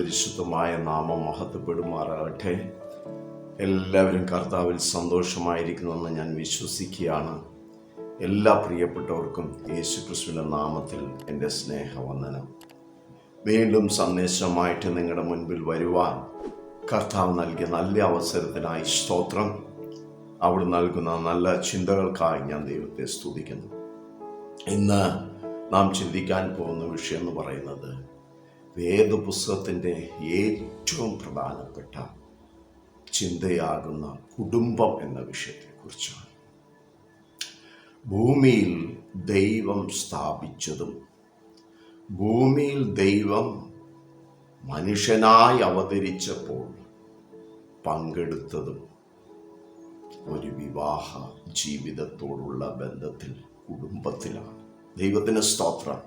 അതിപരിശുദ്ധമായ നാമം മഹത്വപ്പെടുമാറാകട്ടെ. എല്ലാവരും കർത്താവിൽ സന്തോഷമായിരിക്കുമെന്ന് ഞാൻ വിശ്വസിക്കുകയാണ്. എല്ലാ പ്രിയപ്പെട്ടവർക്കും യേശുക്രിസ്തുവിൻ്റെ നാമത്തിൽ എൻ്റെ സ്നേഹവന്ദനം. വീണ്ടും സന്ദേശമായിട്ട് നിങ്ങളുടെ മുൻപിൽ വരുവാൻ കർത്താവ് നൽകിയ നല്ല അവസരത്തിനായി സ്തോത്രം. അവിടെ നൽകുന്ന നല്ല ചിന്തകൾക്കായി ഞാൻ ദൈവത്തെ സ്തുതിക്കുന്നു. ഇന്ന് നാം ചിന്തിക്കാൻ പോകുന്ന വിഷയം എന്ന് പറയുന്നത് വേദപുസ്തകത്തിൻ്റെ ഏറ്റവും പ്രധാനപ്പെട്ട ചിന്തയാകുന്ന കുടുംബം എന്ന വിഷയത്തെക്കുറിച്ചാണ്. ഭൂമിയിൽ ദൈവം സ്ഥാപിച്ചതും ഭൂമിയിൽ ദൈവം മനുഷ്യനായി അവതരിച്ചപ്പോൾ പങ്കെടുത്തതും ഒരു വിവാഹ ജീവിതത്തോടുള്ള ബന്ധത്തിൽ കുടുംബത്തിലാണ്. ദൈവത്തിന് സ്തോത്രം.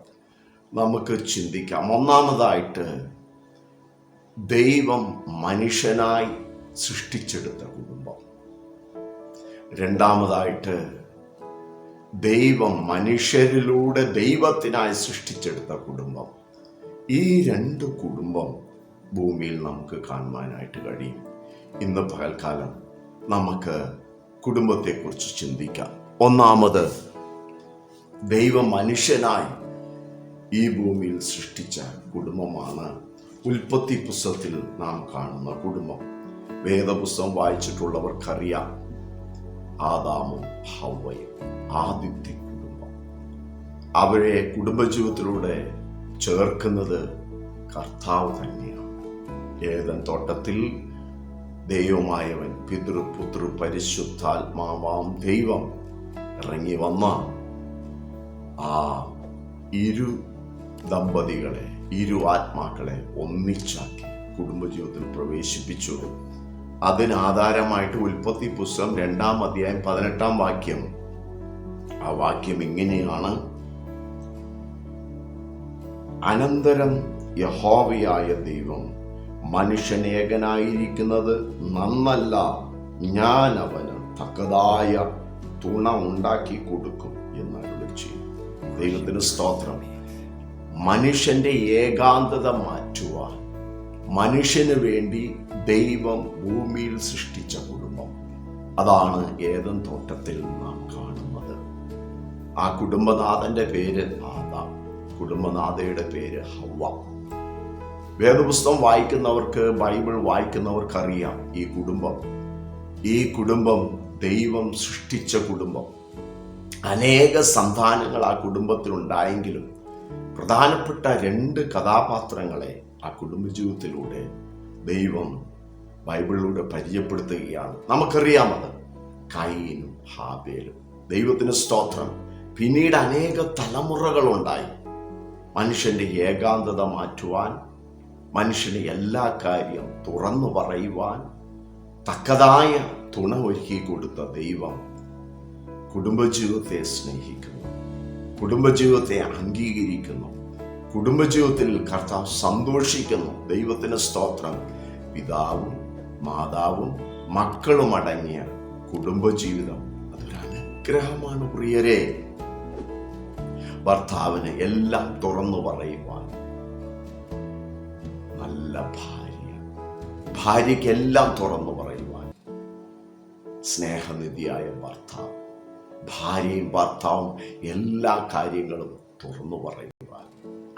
നമുക്ക് ചിന്തിക്കാം. ഒന്നാമതായിട്ട് ദൈവം മനുഷ്യനായി സൃഷ്ടിച്ചെടുത്ത കുടുംബം. രണ്ടാമതായിട്ട് ദൈവം മനുഷ്യരിലൂടെ ദൈവത്തിനായി സൃഷ്ടിച്ചെടുത്ത കുടുംബം. ഈ രണ്ട് കുടുംബം ഭൂമിയിൽ നമുക്ക് കാണുവാനായിട്ട് കഴിയും. ഇന്ന് പകൽക്കാലം നമുക്ക് കുടുംബത്തെക്കുറിച്ച് ചിന്തിക്കാം. ഒന്നാമത് ദൈവം മനുഷ്യനായി ഈ ഭൂമിയിൽ സൃഷ്ടിച്ച കുടുംബമാണ് ഉൽപ്പത്തി പുസ്തകത്തിൽ നാം കാണുന്ന കുടുംബം. വേദപുസ്തകം വായിച്ചിട്ടുള്ളവർക്കറിയാം, ആദാമും ഹവ്വയും ആദ്യത്തെ കുടുംബം. അവരെ കുടുംബജീവിതത്തിലൂടെ ചേർക്കുന്നത് കർത്താവ് തന്നെയാണ്. ഏദൻ തോട്ടത്തിൽ ദൈവമായവൻ പിതൃപുതൃ പരിശുദ്ധാത്മാവാം ദൈവം ഇറങ്ങി വന്ന ആ ഇരു ദമ്പതികളെ, ഇരു ആത്മാക്കളെ ഒന്നിച്ചാക്കി കുടുംബജീവിതത്തിൽ പ്രവേശിപ്പിച്ചു. അതിനാധാരമായിട്ട് ഉൽപ്പത്തി പുസ്തകം 2-ാം അധ്യായം 18-ാം വാക്യം. ആ വാക്യം ഇങ്ങനെയാണ്: അനന്തരം യഹോവയായ ദൈവം മനുഷ്യനേകനായിരിക്കുന്നത് നന്നല്ല, ഞാൻ അവന് തക്കതായ തുണ ഉണ്ടാക്കി കൊടുക്കും എന്ന് അരുളിച്ചെയ്തു. ദൈവത്തിന് സ്തോത്രം. മനുഷ്യന്റെ ഏകാന്തത മാറ്റുവാൻ മനുഷ്യന് വേണ്ടി ദൈവം ഭൂമിയിൽ സൃഷ്ടിച്ച കുടുംബം, അതാണ് ഏദൻ തോട്ടത്തിൽ നാം കാണുന്നത്. ആ കുടുംബനാഥന്റെ പേര് ആദാം, കുടുംബനാഥയുടെ പേര് ഹവ്വ. വേദപുസ്തകം വായിക്കുന്നവർക്ക്, ബൈബിൾ വായിക്കുന്നവർക്കറിയാം ഈ കുടുംബം ദൈവം സൃഷ്ടിച്ച കുടുംബം. അനേക സന്താനങ്ങൾ ആ കുടുംബത്തിൽ ഉണ്ടായെങ്കിലും പ്രധാനപ്പെട്ട 2 കഥാപാത്രങ്ങളെ ആ കുടുംബജീവിതത്തിലൂടെ ദൈവം ബൈബിളിലൂടെ പരിചയപ്പെടുത്തുകയാണ്. നമുക്കറിയാമത് കയീനും ഹാബേലും. ദൈവത്തിന് സ്തോത്രം. പിന്നീട് അനേക തലമുറകളുണ്ടായി. മനുഷ്യന്റെ ഏകാന്തത മാറ്റുവാൻ, മനുഷ്യന് എല്ലാ കാര്യം തുറന്നു പറയുവാൻ തക്കതായ തുണ ഒരുക്കി കൊടുത്ത ദൈവം കുടുംബജീവിതത്തെ സ്നേഹിക്കുന്നു, കുടുംബജീവിതത്തെ അംഗീകരിക്കുന്നു, കുടുംബജീവിതത്തിൽ കർത്താവ് സന്തോഷിക്കുന്നു. ദൈവത്തിന് സ്തോത്രം. പിതാവും മാതാവും മക്കളും അടങ്ങിയ കുടുംബജീവിതം അതൊരു അനുഗ്രഹമാണ് പ്രിയരെ. ഭർത്താവിന് എല്ലാം തുറന്നു പറയുവാൻ നല്ല ഭാര്യയ്ക്ക് എല്ലാം തുറന്നു പറയുവാൻ സ്നേഹനിധിയായ ഭർത്താവ്, ഭാര്യയും ഭർത്താവും എല്ലാ കാര്യങ്ങളും തുറന്നു പറയുവാൻ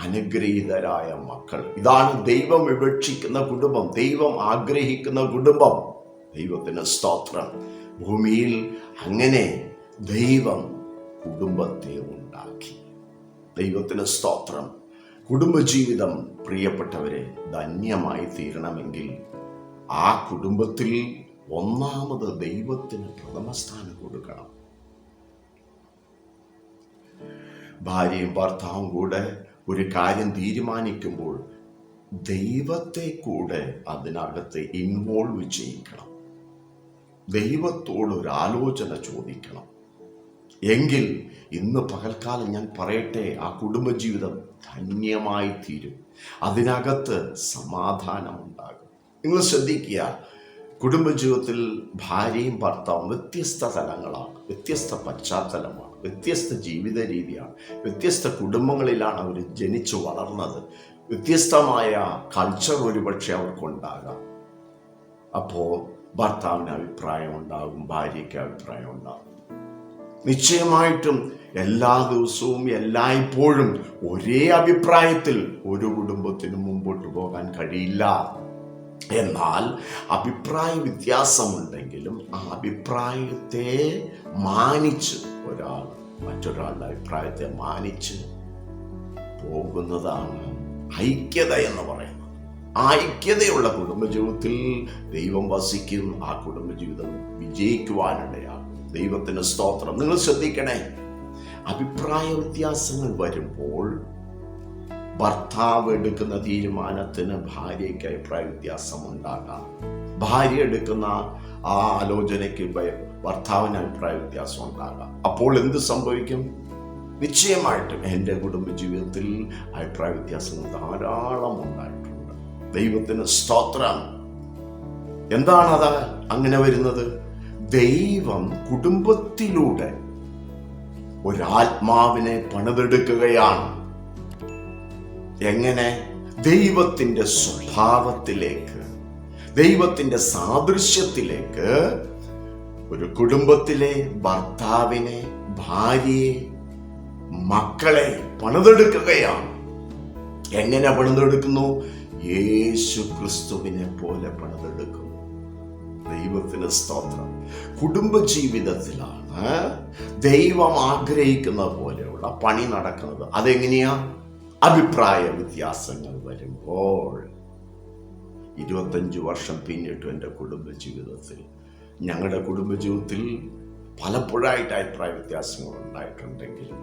അനുഗ്രഹീതരായ മക്കൾ. ഇതാണ് ദൈവം വിവക്ഷിക്കുന്ന കുടുംബം, ദൈവം ആഗ്രഹിക്കുന്ന കുടുംബം. ദൈവത്തിന് സ്തോത്രം. ഭൂമിയിൽ അങ്ങനെ ദൈവം കുടുംബത്തെ ഉണ്ടാക്കി. ദൈവത്തിന് സ്തോത്രം. കുടുംബജീവിതം പ്രിയപ്പെട്ടവരെ ധന്യമായി തീരണമെങ്കിൽ ആ കുടുംബത്തിൽ ഒന്നാമത് ദൈവത്തിന് പ്രഥമസ്ഥാനം കൊടുക്കണം. ഭാര്യയും ഭർത്താവും കൂടെ ഒരു കാര്യം തീരുമാനിക്കുമ്പോൾ ദൈവത്തെ കൂടെ അതിനകത്ത് ഇൻവോൾവ് ചെയ്യിക്കണം. ദൈവത്തോട് ഒരു ആലോചന ചോദിക്കണം. എങ്കിൽ ഇന്ന് പകൽക്കാലം ഞാൻ പറയട്ടെ, ആ കുടുംബജീവിതം ധന്യമായി തീരും. അതിനകത്ത് സമാധാനം ഉണ്ടാകും. നിങ്ങൾ ശ്രദ്ധിക്കുക, കുടുംബജീവിതത്തിൽ ഭാര്യയും ഭർത്താവും വ്യത്യസ്ത തലങ്ങളാണ്, വ്യത്യസ്ത പശ്ചാത്തലമാണ്, വ്യത്യസ്ത ജീവിത രീതിയാണ്, വ്യത്യസ്ത കുടുംബങ്ങളിലാണ് അവർ ജനിച്ചു വളർന്നത്. വ്യത്യസ്തമായ കൾച്ചർ ഒരുപക്ഷെ അവർക്കുണ്ടാകാം. അപ്പോൾ ഭർത്താവിന് അഭിപ്രായം ഉണ്ടാകും, ഭാര്യയ്ക്ക് അഭിപ്രായം ഉണ്ടാകും. നിശ്ചയമായിട്ടും എല്ലാ ദിവസവും എല്ലായ്പ്പോഴും ഒരേ അഭിപ്രായത്തിൽ ഒരു കുടുംബത്തിനും മുമ്പോട്ട് പോകാൻ കഴിയില്ല. എന്നാൽ അഭിപ്രായ വ്യത്യാസമുണ്ടെങ്കിലും ആ അഭിപ്രായത്തെ മാനിച്ച് ഒരാൾ മറ്റൊരാളുടെ അഭിപ്രായത്തെ മാനിച്ച് പോകുന്നതാണ് ഐക്യത എന്ന് പറയുന്നത്. ആ ഐക്യതയുള്ള കുടുംബജീവിതത്തിൽ ദൈവം വസിക്കും. ആ കുടുംബജീവിതം വിജയിക്കുവാനിടയാണ്. ദൈവത്തിന് സ്തോത്രം. നിങ്ങൾ ശ്രദ്ധിക്കണേ, അഭിപ്രായ വ്യത്യാസങ്ങൾ വരുമ്പോൾ ഭർത്താവ് എടുക്കുന്ന തീരുമാനത്തിന് ഭാര്യയ്ക്ക് അഭിപ്രായ വ്യത്യാസം ഉണ്ടാകാം. ഭാര്യ എടുക്കുന്ന ആ ആലോചനയ്ക്ക് ഭർത്താവിന് അഭിപ്രായ വ്യത്യാസം ഉണ്ടാകാം. അപ്പോൾ എന്ത് സംഭവിക്കും? നിശ്ചയമായിട്ടും എൻ്റെ കുടുംബജീവിതത്തിൽ അഭിപ്രായ വ്യത്യാസങ്ങൾ ധാരാളം ഉണ്ടായിട്ടുണ്ട്. ദൈവത്തിന് സ്തോത്രം. എന്താണത് അങ്ങനെ വരുന്നത്? ദൈവം കുടുംബത്തിലൂടെ ഒരാത്മാവിനെ പണിതെടുക്കുകയാണ്. എങ്ങനെ? ദൈവത്തിൻ്റെ സ്വഭാവത്തിലേക്ക്, ദൈവത്തിൻ്റെ സാദൃശ്യത്തിലേക്ക് ഒരു കുടുംബത്തിലെ ഭർത്താവിനെ, ഭാര്യയെ, മക്കളെ പണിതെടുക്കുകയാണ്. എങ്ങനെ പണിതെടുക്കുന്നു? യേശു ക്രിസ്തുവിനെ പോലെ പണിതെടുക്കുന്നു. ദൈവത്തിന് സ്തോത്രം. കുടുംബജീവിതത്തിലാണ് ദൈവം ആഗ്രഹിക്കുന്ന പോലെയുള്ള പണി നടക്കുന്നത്. അതെങ്ങനെയാ? അഭിപ്രായ വ്യത്യാസങ്ങൾ വരുമ്പോൾ. 25 വർഷം പിന്നിട്ടു എൻ്റെ കുടുംബജീവിതത്തിൽ. ഞങ്ങളുടെ കുടുംബജീവിതത്തിൽ പലപ്പോഴായിട്ട് അഭിപ്രായ വ്യത്യാസങ്ങൾ ഉണ്ടായിട്ടുണ്ടെങ്കിലും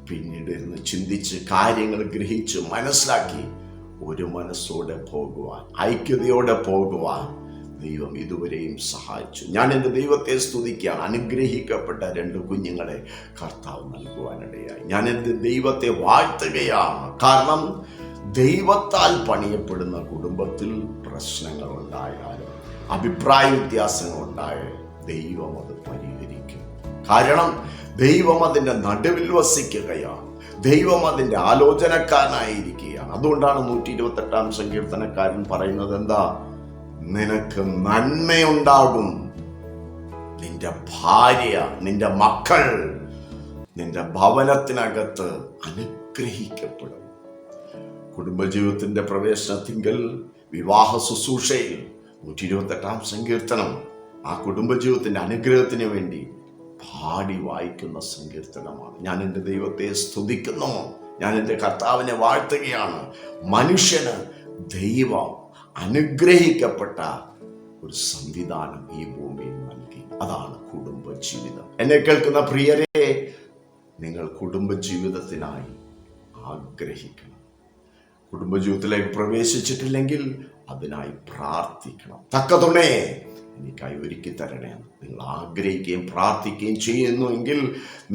പിന്നീട് ഇരുന്ന് ചിന്തിച്ച് കാര്യങ്ങൾ ഗ്രഹിച്ച് മനസ്സിലാക്കി ഒരു മനസ്സോടെ പോകുവാൻ, ഐക്യതയോടെ പോകുവാൻ ദൈവം ഇതുവരെയും സഹായിച്ചു. ഞാൻ എൻ്റെ ദൈവത്തെ സ്തുതിക്കുകയാണ്. അനുഗ്രഹിക്കപ്പെട്ട 2 കുഞ്ഞുങ്ങളെ കർത്താവ് നൽകുവാനിടയായി. ഞാൻ എൻ്റെ ദൈവത്തെ വാഴ്ത്തുകയാണ്. കാരണം ദൈവത്താൽ പണിയപ്പെടുന്ന കുടുംബത്തിൽ പ്രശ്നങ്ങൾ ഉണ്ടായാലും അഭിപ്രായ വ്യത്യാസങ്ങൾ ഉണ്ടായാൽ ദൈവം അത് പരിഹരിക്കും. കാരണം ദൈവം അതിൻ്റെ നടുവിൽ വസിക്കുകയാണ്. ദൈവം അതിൻ്റെ ആലോചനക്കാരനായിരിക്കുകയാണ്. അതുകൊണ്ടാണ് 128-ാം സങ്കീർത്തനക്കാരൻ പറയുന്നത് എന്താ? നിനക്ക് നന്മയുണ്ടാകും. നിന്റെ ഭാര്യ, നിന്റെ മക്കൾ, നിന്റെ ഭവനത്തിനകത്ത് അനുഗ്രഹിക്കപ്പെടും. കുടുംബജീവിതത്തിന്റെ പ്രവേശനത്തിങ്കൽ വിവാഹ ശുശ്രൂഷയിൽ 128-ാം സങ്കീർത്തനം ആ കുടുംബജീവിതത്തിന്റെ അനുഗ്രഹത്തിന് വേണ്ടി പാടി വായിക്കുന്ന സങ്കീർത്തനമാണ്. ഞാൻ എൻ്റെ ദൈവത്തെ സ്തുതിക്കുന്നു. ഞാൻ എൻ്റെ കർത്താവിനെ വാഴ്ത്തുകയാണ്. മനുഷ്യന് ദൈവം അനുഗ്രഹിക്കപ്പെട്ട ഒരു സംവിധാനം ഈ ഭൂമിയിൽ നൽകി. അതാണ് കുടുംബജീവിതം. എന്നെ കേൾക്കുന്ന പ്രിയരെ, നിങ്ങൾ കുടുംബജീവിതത്തിനായി ആഗ്രഹിക്കണം. കുടുംബജീവിതത്തിലേക്ക് പ്രവേശിച്ചിട്ടില്ലെങ്കിൽ അതിനായി പ്രാർത്ഥിക്കണം. തക്കതുണേ എനിക്കായി ഒരുക്കി തരണേ നിങ്ങൾ ആഗ്രഹിക്കുകയും പ്രാർത്ഥിക്കുകയും ചെയ്യുന്നുവെങ്കിൽ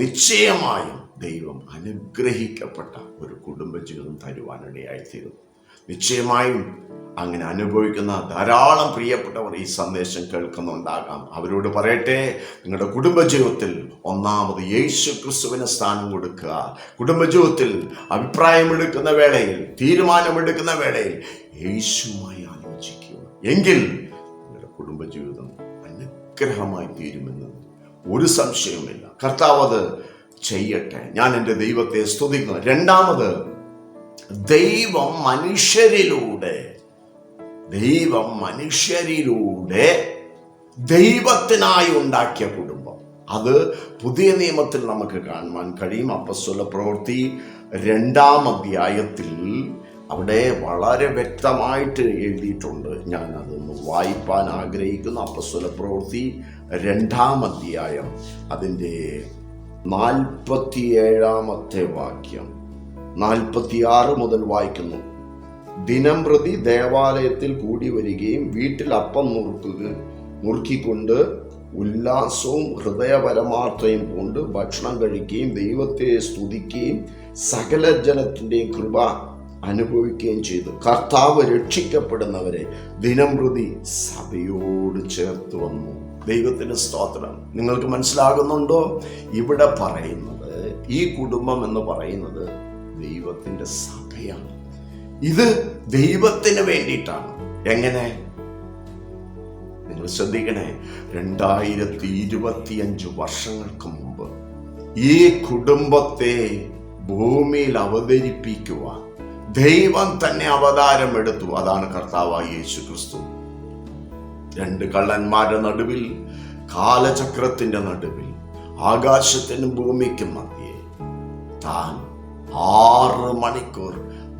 നിശ്ചയമായും ദൈവം അനുഗ്രഹിക്കപ്പെട്ട ഒരു കുടുംബജീവിതം തരുവാനിടയായിത്തീരും. നിശ്ചയമായും അങ്ങനെ അനുഭവിക്കുന്ന ധാരാളം പ്രിയപ്പെട്ടവർ ഈ സന്ദേശം കേൾക്കുന്നുണ്ടാകാം. അവരോട് പറയട്ടെ, നിങ്ങളുടെ കുടുംബജീവിതത്തിൽ ഒന്നാമത് യേശു ക്രിസ്തുവിന് സ്ഥാനം കൊടുക്കുക. കുടുംബജീവിതത്തിൽ അഭിപ്രായമെടുക്കുന്ന വേളയിൽ, തീരുമാനമെടുക്കുന്ന വേളയിൽ യേശുമായി ആലോചിക്കുക. എങ്കിൽ നിങ്ങളുടെ കുടുംബജീവിതം അനുഗ്രഹമായി തീരുമെന്ന് ഒരു സംശയവുമില്ല. കർത്താവ് അത് ചെയ്യട്ടെ. ഞാൻ എൻ്റെ ദൈവത്തെ സ്തുതിക്കുന്നു. രണ്ടാമത്, ദൈവം മനുഷ്യരിലൂടെ ദൈവത്തിനായി ഉണ്ടാക്കിയ കുടുംബം. അത് പുതിയ നിയമത്തിൽ നമുക്ക് കാണുവാൻ കഴിയും. അപ്പോസ്തലപ്രവൃത്തി 2-ാം അധ്യായത്തിൽ അവിടെ വളരെ വ്യക്തമായിട്ട് എഴുതിയിട്ടുണ്ട്. ഞാൻ അതൊന്ന് വായിപ്പാൻ ആഗ്രഹിക്കുന്നു. അപ്പോസ്തലപ്രവൃത്തി 2-ാം അധ്യായം അതിൻ്റെ 47-ാമത്തെ വാക്യം, 46 മുതൽ വായിക്കുന്നു. ദിനം പ്രതി ദേവാലയത്തിൽ കൂടി വരികയും വീട്ടിൽ അപ്പം നുറുക്കിക്കൊണ്ട് ഉല്ലാസവും ഹൃദയപരമാർത്ഥയും കൊണ്ട് ഭക്ഷണം കഴിക്കുകയും ദൈവത്തെ സ്തുതിക്കുകയും സകല ജനത്തിൻ്റെയും കൃപ അനുഭവിക്കുകയും ചെയ്തു. കർത്താവ് രക്ഷിക്കപ്പെടുന്നവരെ ദിനം പ്രതി സഭയോട് ചേർത്ത് വന്നു. ദൈവത്തിന് സ്തോത്രം. നിങ്ങൾക്ക് മനസ്സിലാകുന്നുണ്ടോ? ഇവിടെ പറയുന്നത്, ഈ കുടുംബം എന്ന് പറയുന്നത് ദൈവത്തിൻ്റെ സഭയാണ്. ഇത് ദൈവത്തിന് വേണ്ടിയിട്ടാണ്. എങ്ങനെ? നിങ്ങൾ ശ്രദ്ധിക്കണേ, 2025 വർഷങ്ങൾക്ക് മുമ്പ് ഈ കുടുംബത്തെ ഭൂമിയിൽ അവതരിപ്പിക്കുവാൻ ദൈവം തന്നെ അവതാരം എടുത്തു. അതാണ് കർത്താവായ യേശു ക്രിസ്തു. 2 കള്ളന്മാരുടെ നടുവിൽ, കാലചക്രത്തിന്റെ നടുവിൽ, ആകാശത്തിനും ഭൂമിക്കും മധ്യേ താൻ 6 മണിക്കൂർ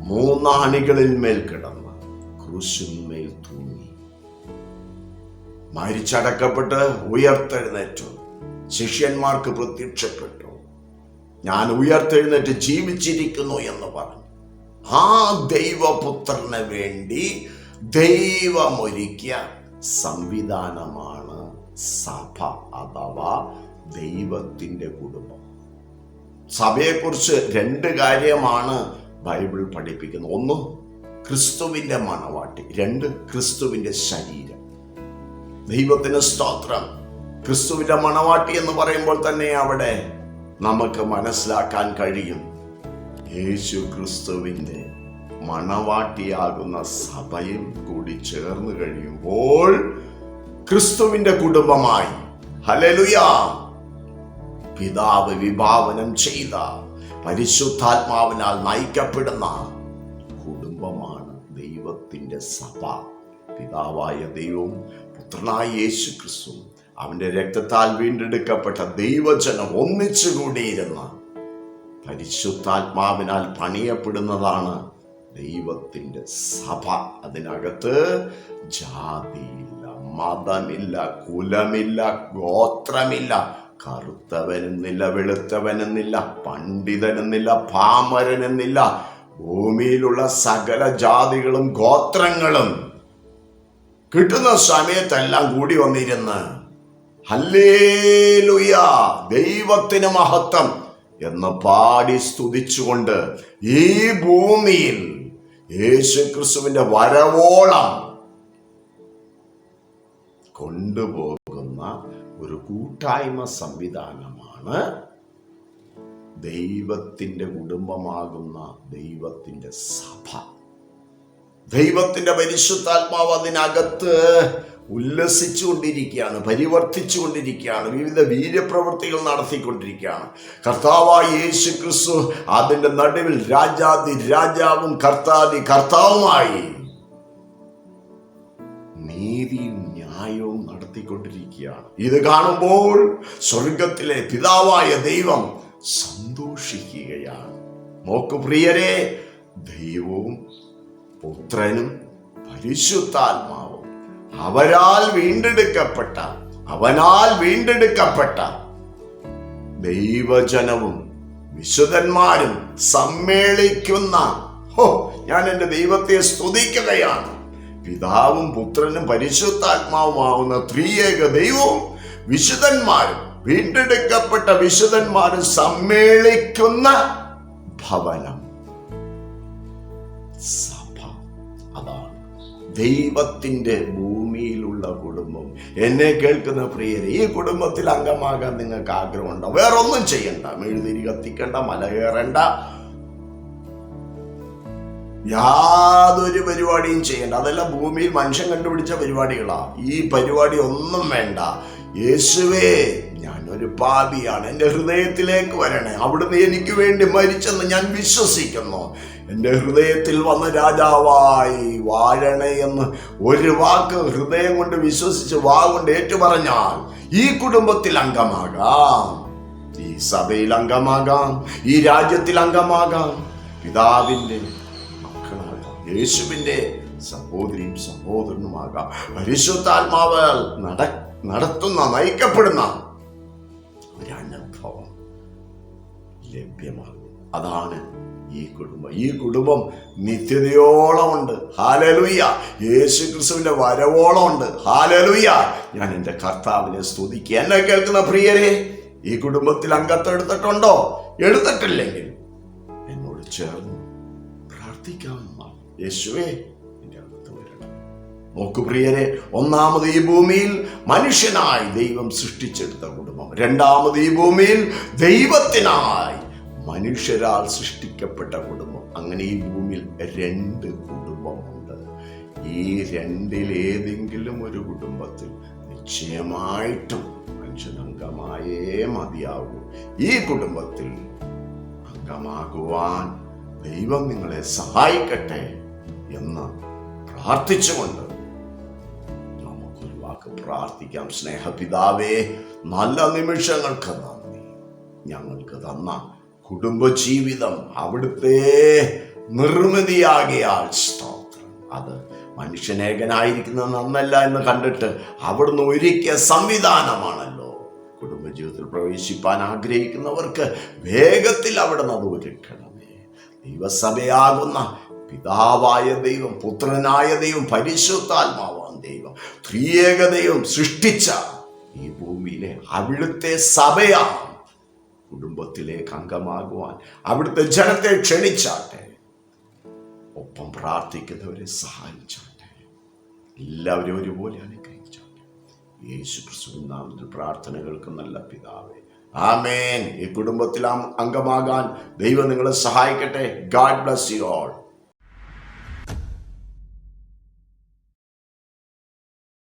3 ആണികളിൽ മേൽ കിടന്ന് ക്രൂശിന്മേൽ തൂങ്ങി, മരിച്ചടക്കപ്പെട്ട് ഉയർത്തെഴുന്നേറ്റു, ശിഷ്യന്മാർക്ക് പ്രത്യക്ഷപ്പെട്ടു. ഞാൻ ഉയർത്തെഴുന്നേറ്റ് ജീവിച്ചിരിക്കുന്നു എന്ന് പറഞ്ഞു. ആ ദൈവപുത്രന് വേണ്ടി ദൈവമൊരുക്കിയ സംവിധാനമാണ് സഭ അഥവാ ദൈവത്തിന്റെ കുടുംബം. സഭയെക്കുറിച്ച് 2 കാര്യമാണ് ബൈബിൾ പഠിപ്പിക്കുന്നത്. 1, ക്രിസ്തുവിന്റെ മണവാട്ടി. 2, ക്രിസ്തുവിന്റെ ശരീരം. ദൈവത്തിന് സ്തോത്രം. ക്രിസ്തുവിന്റെ മണവാട്ടി എന്ന് പറയുമ്പോൾ തന്നെ അവിടെ നമുക്ക് മനസ്സിലാക്കാൻ കഴിയും, യേശു ക്രിസ്തുവിന്റെ മണവാട്ടിയാകുന്ന സഭയും കൂടി ചേർന്ന് കഴിയുമ്പോൾ ക്രിസ്തുവിന്റെ കുടുംബമായി, ഹല്ലേലൂയ, പിതാവ് വിഭാവനം ചെയ്ത പരിശുദ്ധാത്മാവിനാൽ നയിക്കപ്പെടുന്ന കുടുംബമാണ് ദൈവത്തിന്റെ സഭ. പിതാവായ ദൈവവും പുത്രനായ യേശു ക്രിസ്തു, അവന്റെ രക്തത്താൽ വീണ്ടെടുക്കപ്പെട്ട ദൈവജനം ഒന്നിച്ചുകൂടിയിരുന്ന പരിശുദ്ധാത്മാവിനാൽ പണിയപ്പെടുന്നതാണ് ദൈവത്തിന്റെ സഭ. അതിനകത്ത് ജാതിയില്ല, മതമില്ല, കുലമില്ല, ഗോത്രമില്ല, കറുത്തവനെന്നില്ല, വെളുത്തവനെന്നില്ല, പണ്ഡിതനെന്നില്ല, പാമരനെന്നില്ല. ഭൂമിയിലുള്ള സകല ജാതികളും ഗോത്രങ്ങളും കിട്ടുന്ന സമയത്തെല്ലാം കൂടി വന്നിരുന്ന് ഹല്ലേലൂയ, ദൈവത്തിന് മഹത്വം എന്ന് പാടി സ്തുതിച്ചുകൊണ്ട് ഈ ഭൂമിയിൽ യേശു ക്രിസ്തുവിന്റെ വരവോളം കൊണ്ടുപോകുന്ന ഒരു കൂട്ടായ്മ സംവിധാനമാണ് ദൈവത്തിന്റെ കുടുംബമാകുന്ന ദൈവത്തിന്റെ സഭ. ദൈവത്തിന്റെ പരിശുദ്ധാത്മാവ് അതിനകത്ത് ഉല്ലസിച്ചുകൊണ്ടിരിക്കുകയാണ്, പരിവർത്തിച്ചുകൊണ്ടിരിക്കുകയാണ്, വിവിധ വീര്യപ്രവൃത്തികൾ നടത്തിക്കൊണ്ടിരിക്കുകയാണ്. കർത്താവായ യേശു ക്രിസ്തു അതിന്റെ നടുവിൽ രാജാതി രാജാവും കർത്താതി കർത്താവുമായി നീതിയും ന്യായവും നടത്തിക്കൊണ്ടിരിക്കുകയാണ്. ഇത് കാണുമ്പോൾ സ്വർഗത്തിലെ പിതാവായ ദൈവം സന്തോഷിക്കുകയാണ്. നോക്കു പ്രിയരെ, ദൈവവും പുത്രനും പരിശുദ്ധാത്മാവും അവനാൽ വീണ്ടെടുക്കപ്പെട്ട ദൈവജനവും വിശുദ്ധന്മാരും സമ്മേളിക്കുന്ന, ഞാൻ എൻ്റെ ദൈവത്തെ സ്തുതിക്കുകയാണ്. പിതാവും പുത്രനും പരിശുദ്ധാത്മാവുമാവുന്ന ത്രിയേക ദൈവവും വിശുദ്ധന്മാരും, വീണ്ടെടുക്കപ്പെട്ട വിശുദ്ധന്മാരും സമ്മേളിക്കുന്ന ഭവനം സഭ. അതാണ് ദൈവത്തിന്റെ ഭൂമിയിലുള്ള കുടുംബം. എന്നെ കേൾക്കുന്ന പ്രിയരെ, ഈ കുടുംബത്തിൽ അംഗമാകാൻ നിങ്ങൾക്ക് ആഗ്രഹമുണ്ടോ? വേറൊന്നും ചെയ്യണ്ട, മെഴുതിരി കത്തിക്കണ്ട, മല കയറണ്ട, യാതൊരു പരിപാടിയും ചെയ്യണ്ട. അതെല്ലാം ഭൂമിയിൽ മനുഷ്യൻ കണ്ടുപിടിച്ച പരിപാടികളാ. ഈ പരിപാടി ഒന്നും വേണ്ട. യേശുവേ, ഞാനൊരു പാപിയാണ്, എൻ്റെ ഹൃദയത്തിലേക്ക് വരണേ, അവിടുന്ന് എനിക്ക് വേണ്ടി മരിച്ചെന്ന് ഞാൻ വിശ്വസിക്കുന്നു, എൻ്റെ ഹൃദയത്തിൽ വന്ന് രാജാവായി വാഴണേ എന്ന് ഒരു വാക്ക് ഹൃദയം കൊണ്ട് വിശ്വസിച്ച് വാഗുകൊണ്ട് ഏറ്റുപറഞ്ഞാൽ ഈ കുടുംബത്തിൽ അംഗമാകാം, ഈ സഭയിൽ അംഗമാകാം, ഈ രാജ്യത്തിൽ അംഗമാകാം, പിതാവിൻ്റെ മക്കളാകാം, യേശുവിൻ്റെ സഹോദരിയും സഹോദരനുമാകാം. പരിശുദ്ധാത്മാവ് നടത്തുന്ന, നയിക്കപ്പെടുന്ന ഒരനുഭവം ലഭ്യമാകും. അതാണ് ഈ കുടുംബം. ഈ കുടുംബം നിത്യതയോളം ഉണ്ട്. ഹല്ലേലൂയ. യേശു ക്രിസ്തുവിന്റെ വരവോളം ഉണ്ട്. ഹല്ലേലൂയ. ഞാൻ എൻ്റെ കർത്താവിനെ സ്തുതിക്കുക. എന്നെ കേൾക്കുന്ന പ്രിയരെ, ഈ കുടുംബത്തിൽ അംഗത്വം എടുത്തിട്ടുണ്ടോ? എടുത്തിട്ടില്ലെങ്കിൽ എന്നോട് ചേർന്ന് പ്രാർത്ഥിക്കാവുന്നതാണ്. യേശുവേ, എൻ്റെ അകത്ത് വരണം. നോക്കു പ്രിയരെ, ഒന്നാമത് ഈ ഭൂമിയിൽ മനുഷ്യനായി ദൈവം സൃഷ്ടിച്ചെടുത്ത കുടുംബം. രണ്ടാമത് ഈ ഭൂമിയിൽ ദൈവത്തിനായി മനുഷ്യരാൽ സൃഷ്ടിക്കപ്പെട്ട കുടുംബം. അങ്ങനെ ഈ ഭൂമിയിൽ 2 കുടുംബമുണ്ട്. ഈ 2-ൽ ഏതെങ്കിലും ഒരു കുടുംബത്തിൽ നിശ്ചയമായിട്ടും മനുഷ്യൻ അംഗമായേ മതിയാകൂ. ഈ കുടുംബത്തിൽ അംഗമാകുവാൻ ദൈവം നിങ്ങളെ സഹായിക്കട്ടെ എന്ന് പ്രാർത്ഥിച്ചുകൊണ്ട് നമുക്കൊരു വാക്ക് പ്രാർത്ഥിക്കാം. സ്നേഹപിതാവേ, നല്ല നിമിഷങ്ങൾക്ക് നന്ദി. ഞങ്ങൾക്ക് തന്ന കുടുംബജീവിതം അവിടുത്തെ നിർമ്മിതിയാകിയാൽ സ്തോത്രം. അത് മനുഷ്യനേകനായിരിക്കുന്ന നന്നല്ല എന്ന് കണ്ടിട്ട് അവിടുന്ന് ഒരുക്കിയ സംവിധാനമാണല്ലോ. കുടുംബജീവിതത്തിൽ പ്രവേശിപ്പാൻ ആഗ്രഹിക്കുന്നവർക്ക് വേഗത്തിൽ അവിടുന്ന് അത് ഒരുക്കണമേ. ദൈവസഭയാകുന്ന പിതാവായ ദൈവം, പുത്രനായ ദൈവം, പരിശുദ്ധാത്മാവാൻ ദൈവം, ത്രിയേകദൈവം സൃഷ്ടിച്ച ഈ ഭൂമിയിലെ അവിടുത്തെ സഭയാണ്. കുടുംബത്തിലേക്ക് അംഗമാകുവാൻ അവിടുത്തെ ജനത്തെ ക്ഷണിച്ചാട്ടെ. ഒപ്പം പ്രാർത്ഥിക്കുന്നവരെ സഹായിച്ചാട്ടെ. എല്ലാവരും ഒരുപോലെ അനുഗ്രഹിച്ചാട്ടെ. യേശു ക്രിസ്തുവിൻ നാമത്തിൽ പ്രാർത്ഥനകൾക്ക് നല്ല പിതാവേ, ആമേൻ. ഈ കുടുംബത്തിൽ അംഗമാകാൻ ദൈവം നിങ്ങളെ സഹായിക്കട്ടെ. God bless you all.